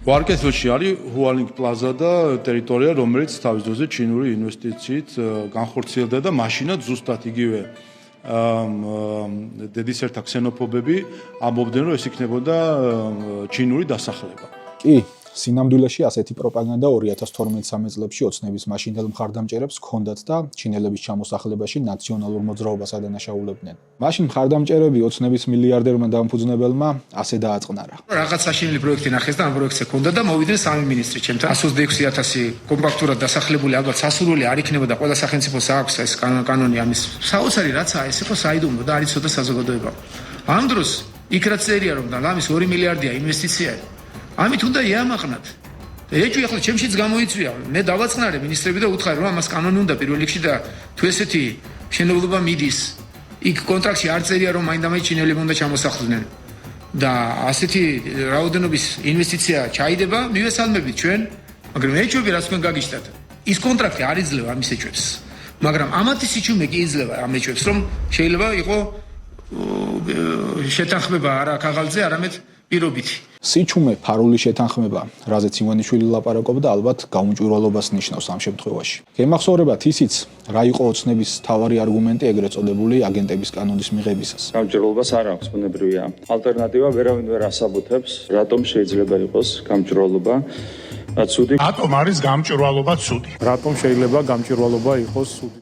ვარკეთილში არის ჰუალინგ პლაზა და ტერიტორია, რომელიც თავის დროზე ჩინური ინვესტიციით განხორციელდა და მაშინაც ზუსტად იგივე დედისერთა ქსენოფობები ამბობდნენ, რომ ეს იქნებოდა ჩინური დასახლება. კი, სინამდვილეში ასეთი პროპაგანდა 2012-13 წლებში ოცნების მაშინდელ მხარდამჭერებს ჰქონდათ და ჩინელების ჩამოსახლებაში ნაციონალურ მოძრაობას ადანაშაულებდნენ. მაშინ მხარდამჭერები ოცნების მილიარდერმა დამფუძნებელმა ასე დააწყნარა. რაღაც საშინელი პროექტი ნახეს და ამ პროექტზე ჰქონდა და მოვიდნენ სამი მინისტრი ჩემთან. 126,000 კომპაქტურად დასახლებული, ალბათ სასურველი არ იქნებოდა, ყველა სახელმწიფოს აქვს ეს კანონი ამის. საოცარი რაცაა, ეს იყო საიდუმლო და არის ცოტა საზოგადოება. ამ დროს იქ რაც წერია რომ და ლამის 2 მილიარდია ინვესტიცია. ამით უნდა იამაყნათ. ეჭვი ახლა ჩემშიც გამოიწვია. მე დავაწყნარე მინისტრები და უთხარი რომ ამას კანონი უნდა პირველ რიგში და თუ ესეთი მშენებლობა მიდის, იქ კონტრაქტში არ წერია რომ მაინდა-მაინც ჩინელები უნდა ჩამოსახლდნენ. და ასეთი რაოდენობის ინვესტიცია ჩაიდება, მივესალმებით ჩვენ, მაგრამ ეჭვები რაც თქვენ გაგიჩნდათ, ის კონტრაქტი არ იძლევა ამის ეჭვებს. მაგრამ ამათი სიჩუმე კი იძლევა ამ ეჭვებს, რომ შეიძლება იყოს შეთანხმება არა ქაღალდზე, არამედ პირობითი. სიჩუმე, ფარული შეთანხმება, რაზეც ივანიშვილი ლაპარაკობდა, ალბათ გაუმჭვირვალობას ნიშნავს ამ შემთხვევაში. გემახსოვრებათ ისიც, რა იყო ოცნების მთავარი არგუმენტი ეგრეთ წოდებული აგენტების კანონის მიღებისას. გამჭვირვალობას არ აქვს, ბუნებრივია. ალტერნატივა ვერავინ ვერ ასაბუთებს, რატომ შეიძლება იყოს გამჭვირვალობა ცუდი. რატომ არის გამჭვირვალობა ცუდი? რატომ შეიძლება გამჭვირვალობა იყოს ცუდი?